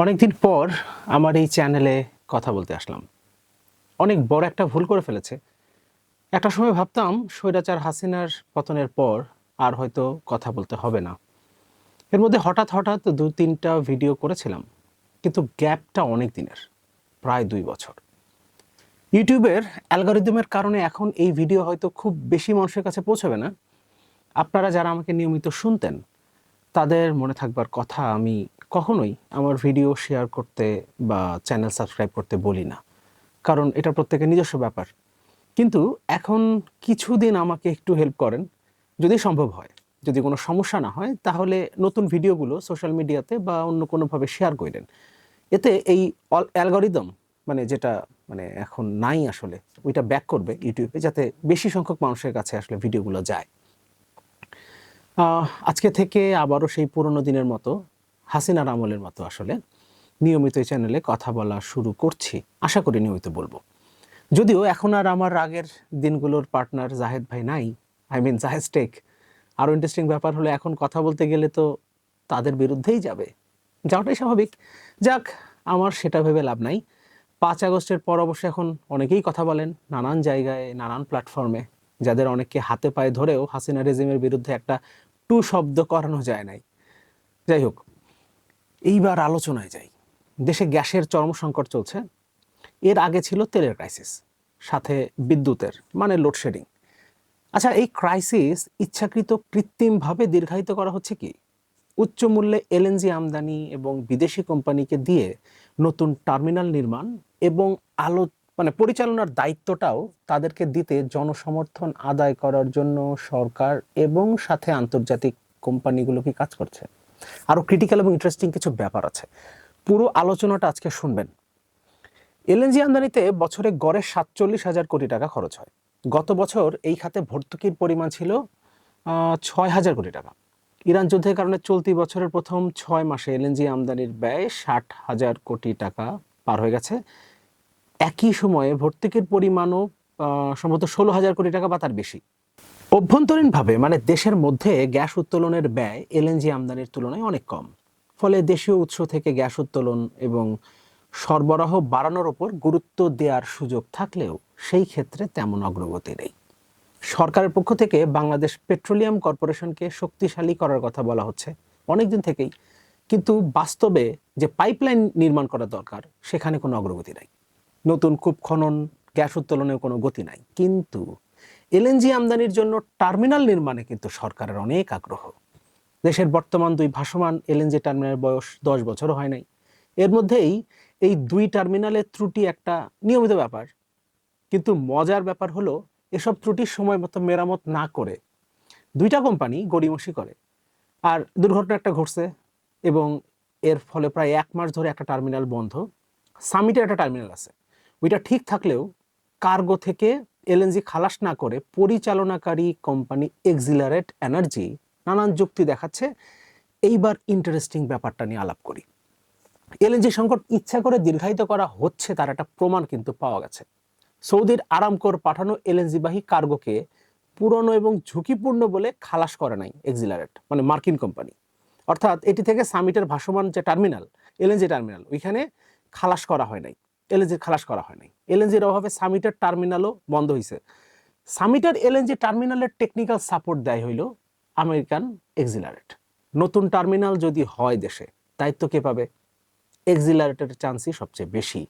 অনেকদিন পর আমার এই চ্যানেলে কথা বলতে আসলাম। অনেক বড় একটা ভুল করে ফেলেছে। একটা সময় ভাবতাম স্বৈরাচার হাসিনার পতনের পর আর হয়তো কথা বলতে হবে না। এর মধ্যে হঠাৎ ২-৩টা ভিডিও করেছিলাম। কিন্তু গ্যাপটা অনেক দিনের, প্রায় ২ বছর। ইউটিউবের অ্যালগরিদমের কারণে এখন এই ভিডিও হয়তো খুব বেশি মানুষের কাছে পৌঁছাবে না। আপনারা যারা আমাকে নিয়মিত শুনতেন, তাদের মনে থাকবার কথা, আমি কখনোই আমার ভিডিও শেয়ার করতে বা চ্যানেল সাবস্ক্রাইব করতে বলি না। কারণ এটা প্রত্যেকের নিজস্ব ব্যাপার। কিন্তু এখন কিছুদিন আমাকে একটু হেল্প করেন। যদি সম্ভব হয়, যদি কোনো সমস্যা না হয়, তাহলে নতুন ভিডিওগুলো সোশ্যাল মিডিয়াতে বা অন্য কোনোভাবে শেয়ার কইরেন। এতে এই অ্যালগরিদম, মানে যেটা মানে এখন নাই আসলে, ওইটা ব্যাক করবে ইউটিউবে, যাতে বেশি সংখ্যক মানুষের কাছে আসলে ভিডিওগুলো যায়। আজকে থেকে আবারও সেই পুরনো দিনের মতো, হাসিনার আমলের মতো আসলে নিয়মিত এই চ্যানেলে কথা বলা শুরু করছি। আশা করি নিয়মিত বলব। যদিও এখন আর আমার আগের দিনগুলোর পার্টনার জাহেদ ভাই নাই, আই মিন জাহেদ টেক। আরও ইন্টারেস্টিং ব্যাপার হলো, এখন কথা বলতে গেলে তো তাদের বিরুদ্ধেই যাওয়াটাই স্বাভাবিক। যাক, আমার সেটা ভেবে লাভ নাই। 5 আগস্টের পর অবশ্য এখন অনেকেই কথা বলেন নানান জায়গায়, নানান প্ল্যাটফর্মে, যাদের অনেককে হাতে পায়ে ধরেও হাসিনা রেজিমের বিরুদ্ধে একটা টু শব্দ করানো যায় নাই। যাই হোক, এইবার আলোচনায় যাই। দেশে গ্যাসের চরম সংকট চলছে। এর আগে ছিল তেলের ক্রাইসিস, সাথে বিদ্যুতের মানে লোডশেডিং। আচ্ছা, এই ক্রাইসিস ইচ্ছাকৃত কৃত্রিমভাবে দীর্ঘায়িত করা হচ্ছে কি? উচ্চ মূল্যে এলএনজি আমদানি এবং বিদেশি কোম্পানিকে দিয়ে নতুন টার্মিনাল নির্মাণ এবং আলো মানে পরিচালনার দায়িত্বটাও তাদেরকে দিতে জনসমর্থন আদায় করার জন্য সরকার এবং সাথে আন্তর্জাতিক কোম্পানিগুলো কি কাজ করছে? আরও ক্রিটিক্যাল এবং ইন্টারেস্টিং কিছু ব্যাপার আছে, পুরো আলোচনাটা আজকে শুনবেন। এলএনজি আমদানিতে বছরে গড়ে ৪৭,০০০ কোটি টাকা খরচ হয়। গত বছর এই খাতে ভর্তুকির পরিমাণ ছিল ৬,০০০ কোটি টাকা। ইরান যুদ্ধের কারণে চলতি বছরের প্রথম ৬ মাসে এলএনজি আমদানির ব্যয় ৬০,০০০ কোটি টাকা পার হয়ে গেছে। একই সময়ে ভর্তুকির পরিমাণও সম্ভবত ১৬,০০০ কোটি টাকা বা তার বেশি। অভ্যন্তরীণভাবে মানে দেশের মধ্যে গ্যাস উত্তোলনের ব্যয় এলএনজি আমদানির তুলনায় অনেক কম। ফলে দেশীয় উৎস থেকে গ্যাস উত্তোলন এবং সরবরাহ বাড়ানোর ওপর গুরুত্ব দেওয়ার সুযোগ থাকলেও সেই ক্ষেত্রে তেমন অগ্রগতি নেই। সরকারের পক্ষ থেকে বাংলাদেশ পেট্রোলিয়াম কর্পোরেশনকে শক্তিশালী করার কথা বলা হচ্ছে অনেকদিন থেকেই, কিন্তু বাস্তবে যে পাইপলাইন নির্মাণ করা দরকার সেখানে কোনো অগ্রগতি নাই। নতুন কূপ খনন, গ্যাস উত্তোলনের কোনো গতি নাই। কিন্তু এলএনজি আমদানির জন্য টার্মিনাল নির্মাণে কিন্তু সরকারের অনেক আগ্রহ। দেশের বর্তমান 2 ভাসমান এলএনজি টার্মিনালের বয়স 10 বছরও হয় নাই। এর মধ্যেই এই 2 টার্মিনালের ত্রুটি একটা নিয়মিত ব্যাপার। কিন্তু মজার ব্যাপার হলো, এসব ত্রুটির সময় মতো মেরামত না করে 2টা কোম্পানি গড়িমসি করে। আর দুর্ঘটনা একটা ঘটছে এবং এর ফলে প্রায় 1 মাস ধরে একটা টার্মিনাল বন্ধ। সামিটে একটা টার্মিনাল আছে, ওইটা ঠিক থাকলেও কার্গো থেকে এলএনজি খালাস না করে পরিচালনাকারী কোম্পানি এক্সিলারেট এনার্জি নানান যুক্তি দেখাচ্ছে। এইবার ইন্টারেস্টিং ব্যাপারটা নিয়ে আলাপ করি। এলএনজি সংকট ইচ্ছা করে দীর্ঘায়িত করা হচ্ছে তার একটা প্রমাণ কিন্তু পাওয়া গেছে। সৌদির আরামকোর পাঠানো এলএনজিবাহী কার্গোকে পুরনো এবং ঝুঁকিপূর্ণ বলে খালাস করে নাই এক্সিলারেট, মানে মার্কিন কোম্পানি। অর্থাৎ এটি থেকে সামিটের ভাসমান যে টার্মিনাল, এলএনজি টার্মিনাল, ওইখানে খালাস করা হয় নাই, এলএনজি খালাস করা হয় নাই। এলএনজির অভাবে সামিটের টার্মিনালও বন্ধ হয়েছে। সামিটের এলএনজি টার্মিনালের টেকনিক্যাল সাপোর্ট দেয় হইল আমেরিকান এক্সিলারেট। নতুন টার্মিনাল যদি হয় দেশে, দায়িত্ব কে পাবে? এক্সিলারেটের চান্সই সবচেয়ে বেশি।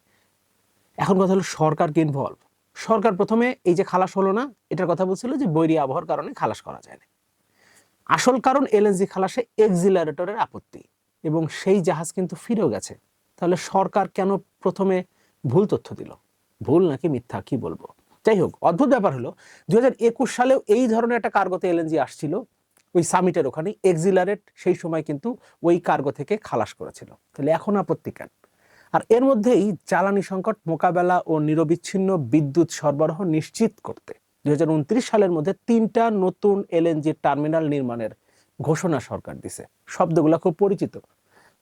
এখন কথা হলো, সরকার কি ইনভলভ? সরকার প্রথমে এই যে খালাস হলো না, এটার কথা বলছিল যে বৈরী আবহাওয়ার কারণে খালাস করা যায় না। আসল কারণ এলএনজি খালাসে এক্সিলারেটরের আপত্তি, এবং সেই জাহাজ কিন্তু ফিরেও গেছে। তাহলে সরকার কেন প্রথমে ভুল তথ্য দিল? ভুল নাকি মিথ্যা কি বলবো। যাই হোক, অদ্ভুত ব্যাপার হলো 2021 সালেও এই ধরনের একটা কার্গোতে এলএনজি আসছিল, ওই সামিটের ওখানে এক্সিলারেট সেই সময় কিন্তু ওই কার্গো থেকে খালাস করেছিল। তাহলে এখন আপত্তি কেন? আর এর মধ্যেই জ্বালানি সংকট মোকাবেলা ও নিরবিচ্ছিন্ন বিদ্যুৎ সরবরাহ নিশ্চিত করতে 2029 সালের মধ্যে 3টা নতুন এলএনজি টার্মিনাল নির্মাণের ঘোষণা সরকার দিছে। শব্দগুলো খুব পরিচিত।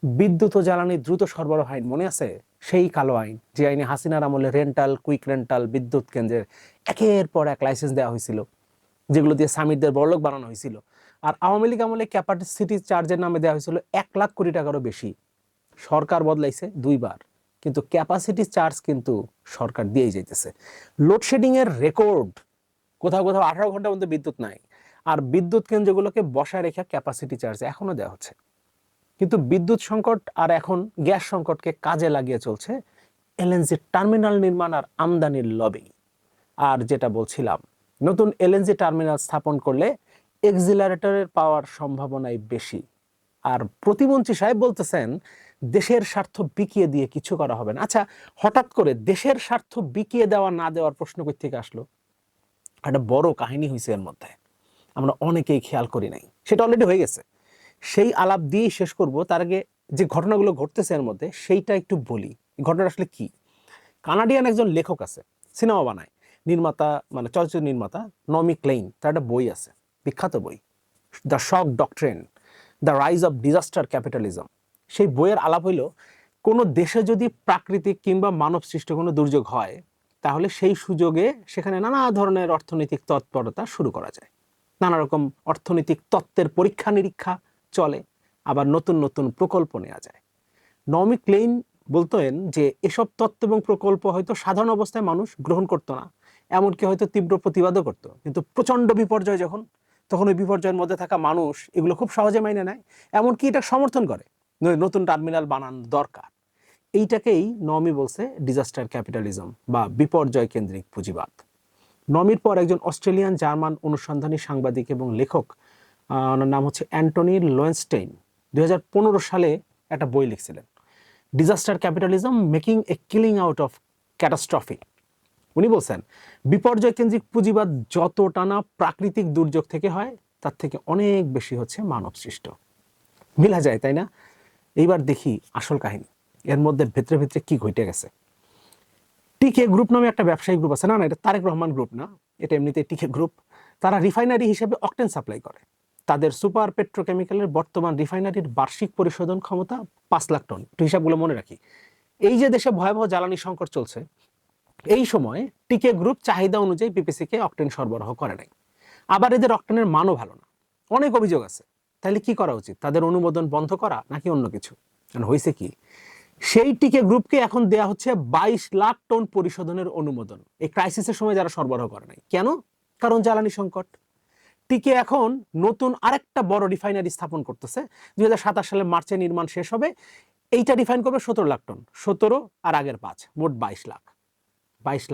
বিদ্যুৎ ও জ্বালানি দ্রুত সরবরাহ আইন মনে আছে? সেই কালো আইন, যে আইনে হাসিনার আমলে রেন্টাল, কুইক রেন্টাল বিদ্যুৎ কেন্দ্রের একের পর এক লাইসেন্স দেওয়া হয়েছিল, যেগুলো দিয়ে সামিটদের বড়লোক বানানো হয়েছিল। আর আওয়ামী লীগ আমলে ক্যাপাসিটি চার্জের নামে দেওয়া হয়েছিল 1 লাখ কোটি টাকারও বেশি। সরকার বদলাইছে 2বার, কিন্তু ক্যাপাসিটি চার্জ কিন্তু সরকার দিয়েই যাইতেছে। লোডশেডিং এর রেকর্ড, কোথাও কোথাও 18 ঘন্টা পর্যন্ত বিদ্যুৎ নাই, আর বিদ্যুৎ কেন্দ্রগুলোকে বসায় রেখে ক্যাপাসিটি চার্জ এখনো দেওয়া হচ্ছে। কিন্তু বিদ্যুৎ সংকট আর এখন গ্যাস সংকটকে কাজে লাগিয়ে চলছে এলএনজি টার্মিনাল নির্মাণ আর আমদানির লবি। আর যেটা বলছিলাম, নতুন এলএনজি টার্মিনাল স্থাপন করলে এক্সিলারেটরের পাওয়ার সম্ভাবনাই বেশি। আর প্রতিমন্ত্রী সাহেব বলতেছেন দেশের স্বার্থ বিকিয়ে দিয়ে কিছু করা হবে না। আচ্ছা, হঠাৎ করে দেশের স্বার্থ বিকিয়ে দেওয়া না দেওয়ার প্রশ্ন কই থেকে আসলো? একটা বড় কাহিনী হয়েছে এর মধ্যে, আমরা অনেকেই খেয়াল করি নাই, সেটা অলরেডি হয়ে গেছে। সেই আলাপ দিয়েই শেষ করব। তার আগে যে ঘটনাগুলো ঘটতেছে এর মধ্যে সেইটা একটু বলি। ঘটনাটা আসলে কি? কানাডিয়ান একজন লেখক আছে, সিনেমা বানায়, নির্মাতা, মানে চলচ্চিত্র নির্মাতা নমি ক্লেইন। তার একটা বই আছে, বিখ্যাত বই, the shock doctrine, the rise of disaster capitalism. সেই বইয়ের আলাপ হইল, কোনো দেশে যদি প্রাকৃতিক কিংবা মানব সৃষ্ট কোনো দুর্যোগ হয়, তাহলে সেই সুযোগে সেখানে নানা ধরনের অর্থনৈতিক তৎপরতা শুরু করা যায়। নানা রকম অর্থনৈতিক তত্ত্বের পরীক্ষা নিরীক্ষা চলে, আবার নতুন নতুন প্রকল্প নেওয়া যায়। নমি ক্লেইন বলতেন যে এসব তত্ত্ব এবং প্রকল্প হয়তো সাধারণ অবস্থায় মানুষ গ্রহণ করতো না, এমনকি হয়তো তীব্র প্রতিবাদও করতো, কিন্তু প্রচণ্ড বিপর্যয় যখন, তখন ওই বিপর্যয়ের মধ্যে থাকা মানুষ এগুলো খুব সহজে মাইনে নেয়, এমনকি এটা সমর্থন করে, নতুন টার্মিনাল বানানো দরকার। এইটাকেই নমি বলছে ডিজাস্টার ক্যাপিটালিজম বা বিপর্যয় কেন্দ্রিক পুঁজিবাদ। নমির পর একজন অস্ট্রেলিয়ান জার্মান অনুসন্ধানী সাংবাদিক এবং লেখক, ওনার নাম হচ্ছে অ্যান্টনি লোয়েনস্টেইন, 2015 সালে একটা বই লিখছিলেন, disaster capitalism making a killing out of catastrophe. উনি বলছেন বিপর্যয় কেন্দ্রিক পুঁজিবাদ যতটা না প্রাকৃতিক দুর্যোগ থেকে হয়, তার থেকে অনেক বেশি হচ্ছে মানব সৃষ্ট। মিলা যায়, তাই না? এইবার দেখি আসল কাহিনী, এর মধ্যে ভেতরে ভেতরে কি ঘটে গেছে। টিকে গ্রুপ নামে একটা ব্যবসায়ী গ্রুপ আছে, না না এটা তারেক রহমান গ্রুপ না, এটা এমনিতে টিকে গ্রুপ। তারা রিফাইনারি হিসেবে অকটেন সাপ্লাই করে। তাদের সুপার পেট্রোকেমিক্যালের বর্তমান রিফাইনারির বার্ষিক পরিশোধন ক্ষমতা 5 লাখ টন। একটু হিসাবগুলো মনে রাখি। এই যে দেশে ভয়াবহ জ্বালানি সংকট চলছে, এই সময় টিকে গ্রুপ চাহিদা অনুযায়ী বিপিসিকে অকটেন সরবরাহ করে নাই। আবার এদের অকটেনের মানও ভালো না, অনেক অভিযোগ আছে। তাহলে কি করা উচিত? তাদের অনুমোদন বন্ধ করা নাকি অন্য কিছু? হয়েছে কি, সেই টিকে গ্রুপকে এখন দেয়া হচ্ছে 22 লাখ টন পরিশোধনের অনুমোদন, এই ক্রাইসিসের সময় যারা সরবরাহ করে নাই। কেন? কারণ জ্বালানি সংকট। টিকে এখন নতুন আরেকটা বড় রিফাইনারি স্থাপন করতেছে, 2027 সালের মার্চে নির্মাণ শেষ হবে। এইটা রিফাইন করবে 17 লাখ টন, 17 আর আগের 5, মোট 22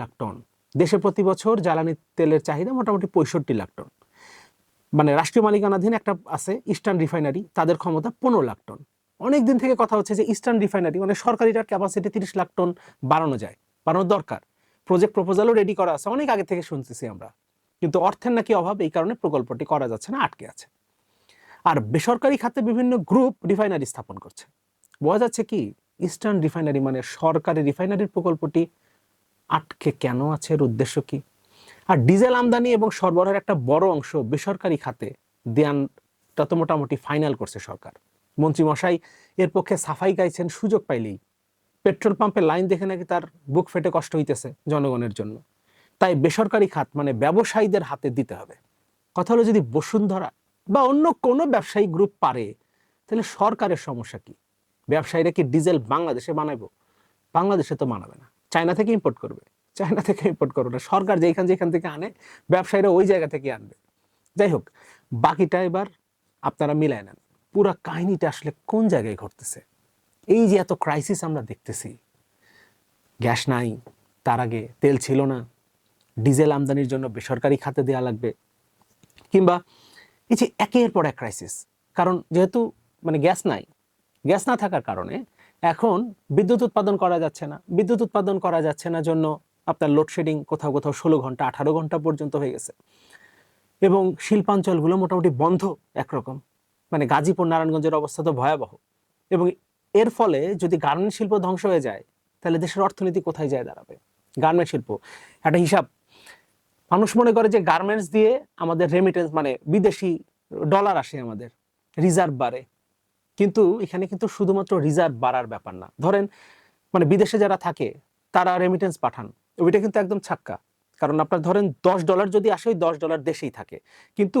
লাখ টন। দেশে প্রতি বছর জ্বালানি তেলের চাহিদা মোটামুটি 65 লাখ টন। মানে রাষ্ট্রীয় মালিকানাধীন একটা আছে ইস্টার্ন রিফাইনারি, তাদের ক্ষমতা 15 লাখ টন। অনেক দিন থেকে কথা হচ্ছে যে ইস্টার্ন রিফাইনারি মানে সরকারিটার ক্যাপাসিটি 30 লাখ টন বাড়ানো যায়, বাড়ানো দরকার। প্রজেক্ট প্রপোজালও রেডি করা আছে, অনেক আগে থেকে শুনতেছি আমরা, কিন্তু অর্থের নাকি অভাব, এই কারণে প্রকল্পটি করা যাচ্ছে না, আটকে আছে। আর বেসরকারি খাতে বিভিন্ন গ্রুপ রিফাইনারি স্থাপন করছে। বোঝা যাচ্ছে কি, ইস্টার্ন রিফাইনারি মানে সরকারি রিফাইনারির প্রকল্পটি আটকে কেন আছে, এর উদ্দেশ্য কি? আর ডিজেল আমদানি এবং সরবরাহের একটা বড় অংশ বেসরকারি খাতে দেয়ানটা তো মোটামুটি ফাইনাল করছে সরকার। মন্ত্রী মশাই এর পক্ষে সাফাই গাইছেন সুযোগ পাইলেই। পেট্রোল পাম্পে লাইন দেখে নাকি তার বুক ফেটে কষ্ট হইতেছে জনগণের জন্য। তাই বেসরকারি খাত মানে ব্যবসায়ীদের হাতে দিতে হবে। কথা হলো, যদি বসুন্ধরা বা অন্য কোনো ব্যবসায়ী গ্রুপ পারে, তাহলে সরকারের সমস্যা কি? ব্যবসায়ীরা কি ডিজেল বাংলাদেশে বানাবো? বাংলাদেশে তো বানাবে না, চায়না থেকে ইম্পোর্ট করবে। চায়না থেকে ইম্পোর্ট করবে না, সরকার যেখান যেখান থেকে আনে ব্যবসায়ীরা ওই জায়গা থেকে আনবে। যাই হোক, বাকিটা এবার আপনারা মিলায় নেন, পুরা কাহিনীটা আসলে কোন জায়গায় ঘটতেছে। এই যে এত ক্রাইসিস আমরা দেখতেছি, গ্যাস নাই, তার আগে তেল ছিল না, ডিজেল আমদানির জন্য বেসরকারি খাতে দেওয়া লাগবে, কিংবা এই যে একের পর এক ক্রাইসিস। কারণ যেহেতু মানে গ্যাস নাই, গ্যাস না থাকার কারণে এখন বিদ্যুৎ উৎপাদন করা যাচ্ছে না। বিদ্যুৎ উৎপাদন করা যাচ্ছে না জন্য আপনার লোডশেডিং কোথাও কোথাও 16 ঘন্টা 18 ঘন্টা পর্যন্ত হয়ে গেছে, এবং শিল্পাঞ্চলগুলো মোটামুটি বন্ধ একরকম। মানে গাজীপুর নারায়ণগঞ্জের অবস্থা তো ভয়াবহ। এবং এর ফলে যদি গার্মেন্ট শিল্প ধ্বংস হয়ে যায়, তাহলে দেশের অর্থনীতি কোথায় যায় দাঁড়াবে? গার্মেন্ট শিল্প একটা হিসাব, মানুষ মনে করে যে গার্মেন্টস দিয়ে আমাদের রেমিটেন্স মানে বিদেশি ডলার আসে, আমাদের রিজার্ভ বাড়ে। কিন্তু এখানে কিন্তু শুধুমাত্র রিজার্ভ বাড়ার ব্যাপার না। ধরেন মানে বিদেশে যারা থাকে তারা রেমিটেন্স পাঠান, ওইটা কিন্তু একদম ছাক্কা। কারণ আপনার ধরেন $10 যদি আসে, ওই $10 দেশেই থাকে। কিন্তু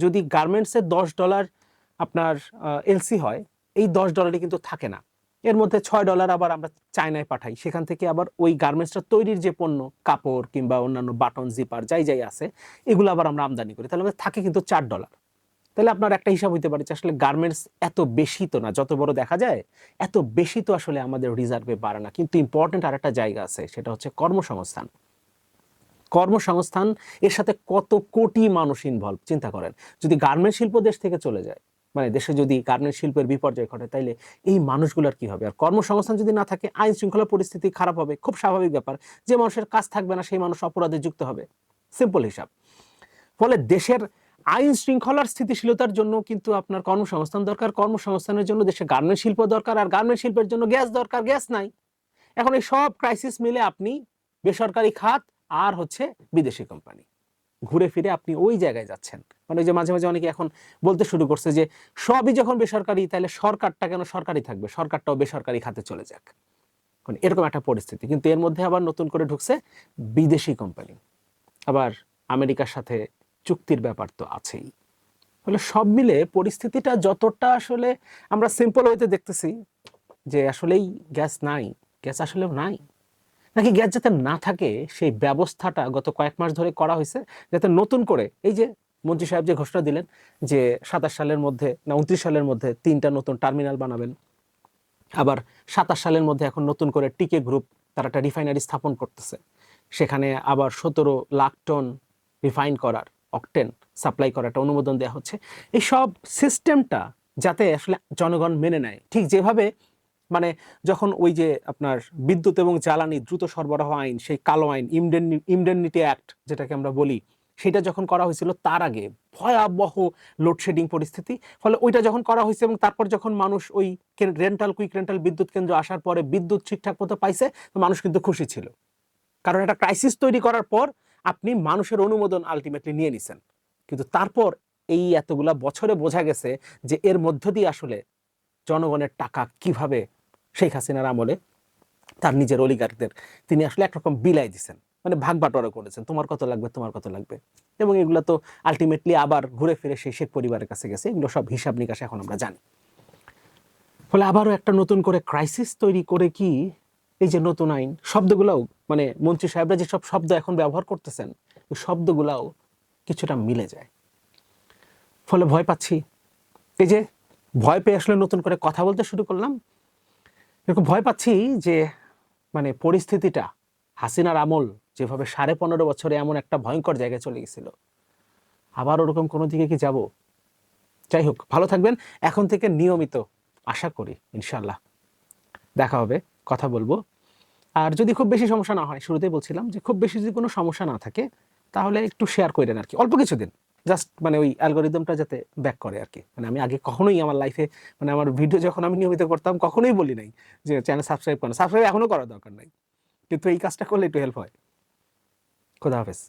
যদি গার্মেন্টসের $10 আপনার এলসি হয়, এই $10 কিন্তু থাকে না। এর মধ্যে $6 আবার আমরা চায়নায় পাঠাই, সেখান থেকে আবার ওই গার্মেন্টসটা তৈরির যে পণ্য, কাপড় কিংবা অন্যান্য বাটন জিপার যাই যাই আছে, এগুলো আবার আমরা আমদানি করি, তাহলে আমাদের থাকে কিন্তু $4। তাহলে আপনার একটা হিসাব হইতে পারে যে আসলে গার্মেন্টস এত বেশি তো না, যত বড় দেখা যায় এত বেশি তো আসলে আমাদের রিজার্ভে বাড়ে না। কিন্তু ইম্পর্টেন্ট আর একটা জায়গা আছে, সেটা হচ্ছে কর্মসংস্থান। কর্মসংস্থান, এর সাথে কত কোটি মানুষ ইনভলভ, চিন্তা করেন। যদি গার্মেন্ট শিল্প দেশ থেকে চলে যায়, মানে দেশে যদি গার্মেন্ট শিল্পের বিপর্যয় ঘটে, তাইলে এই মানুষগুলোর কি হবে? আর কর্মসংস্থান যদি না থাকে, আইন শৃঙ্খলা পরিস্থিতি খারাপ হবে, খুব স্বাভাবিক ব্যাপার। যে মানুষের কাজ থাকবে না, সেই মানুষ অপরাধে যুক্ত হবে, সিম্পল হিসাব। ফলে দেশের আইন শৃঙ্খলার স্থিতিশীলতার জন্য কিন্তু আপনার কর্মসংস্থান দরকার, কর্মসংস্থানের জন্য দেশে গার্মেন্ট শিল্প দরকার, আর গার্মেন্ট শিল্পের জন্য গ্যাস দরকার, গ্যাস নাই। এখন এই সব ক্রাইসিস মিলে আপনি বেসরকারি খাত আর হচ্ছে বিদেশি কোম্পানি, ঘুরে ফিরে আপনি ওই জায়গায় যাচ্ছেন। মানে যে মাঝে মাঝে অনেকে এখন বলতে শুরু করছে যে সবই যখন বেসরকারি, তাহলে সরকারটা কেন সরকারি থাকবে, সরকারটাও বেসরকারি খাতে চলে যাক, মানে এরকম একটা পরিস্থিতি। কিন্তু এর মধ্যে আবার নতুন করে ঢুকছে বিদেশি কোম্পানি, আবার আমেরিকার সাথে চুক্তির ব্যাপার তো আছেই। ফলে সব মিলে পরিস্থিতিটা যতটা আসলে আমরা সিম্পল হইতে দেখতেছি যে আসলেই গ্যাস নাই, গ্যাস আসলেও নাই, নাকি গ্যাস যাতে না থাকে সেই ব্যবস্থাটা গত কয়েক মাস ধরে করা হয়েছে, যাতে নতুন করে এই যে মন্ত্রী সাহেব যে ঘোষণা দিলেন যে 27 সালের মধ্যে না 29 সালের মধ্যে 3টা নতুন টার্মিনাল বানাবেন, আবার 27 সালের মধ্যে এখন নতুন করে টিকে গ্রুপ তারা একটা রিফাইনারি স্থাপন করতেছে, সেখানে আবার 17 লাখ টন রিফাইন করার অকটেন সাপ্লাই করার একটা অনুমোদন দেওয়া হচ্ছে। এই সব সিস্টেমটা যাতে আসলে জনগণ মেনে নেয়, ঠিক যেভাবে মানে যখন ওই যে আপনার বিদ্যুৎ এবং জ্বালানি দ্রুত সরবরাহ আইন, সেই কালো আইন, ইমডেমনিটি অ্যাক্ট যেটাকে আমরা বলি, সেটা যখন করা হয়েছিল, তার আগে ভয়াবহ লোডশেডিং পরিস্থিতি। ফলে ওইটা যখন করা হয়েছে এবং তারপর যখন মানুষ ওই কুইক রেন্টাল বিদ্যুৎ কেন্দ্র আসার পরে বিদ্যুৎ ঠিকঠাক মতো পাইছে, তো মানুষ কিন্তু খুশি ছিল, কারণ একটা ক্রাইসিস তৈরি করার পর আপনি মানুষের অনুমোদন আলটিমেটলি নিয়ে নিছেন। কিন্তু তারপর এই এতগুলা বছরে বোঝা গেছে যে এর মধ্য দিয়ে আসলে জনগণের টাকা কিভাবে শেখ হাসিনার আমলে তার নিজের অলিগারদের তিনি আসলে একরকম বিলাই দিচ্ছেন, মানে ভাগ বাটোয়ারা করেছেন, তোমার কত লাগবে, তোমার কত লাগবে। এবং এগুলো তো আলটিমেটলি আবার ঘুরে ফিরে সেই শেখ পরিবারের কাছে গেছে, এগুলো সব হিসাব নিকাশ এখন আমরা জানি। ফলে আবারও একটা নতুন করে ক্রাইসিস তৈরি করে কি এই যে নতুন আইন, শব্দগুলাও মানে মন্ত্রী সাহেবরা যেসব শব্দ এখন ব্যবহার করতেছেন, ওই শব্দগুলাও কিছুটা মিলে যায়। ফলে ভয় পাচ্ছি, এই যে ভয় পেয়ে আসলে নতুন করে কথা বলতে শুরু করলাম, এরকম ভয় পাচ্ছি যে মানে পরিস্থিতিটা হাসিনার আমল যেভাবে 15.5 বছরে এমন একটা ভয়ঙ্কর জায়গায় চলে গেছিল, আবার ওরকম কোনো দিকে কি যাব? যাই হোক, ভালো থাকবেন। এখন থেকে নিয়মিত আশা করি ইনশাল্লাহ দেখা হবে, কথা বলবো। আর যদি খুব বেশি সমস্যা না হয়, শুরুতেই বলছিলাম যে খুব বেশি যদি কোনো সমস্যা না থাকে, তাহলে একটু শেয়ার করেন আর কি, অল্প কিছুদিন, জাস্ট মানে ওই অ্যালগোরিদমটা যাতে ব্যাক করে আর কি। মানে আমি আগে কখনোই আমার লাইফে, মানে আমার ভিডিও যখন আমি নিয়মিত করতাম, কখনোই বলি নাই যে চ্যানেল সাবস্ক্রাইব করেন, সাবস্ক্রাইব এখনো করার দরকার নাই, কিন্তু এই কাজটা করলে একটু হেল্প হয়। খোদা হাফেজ।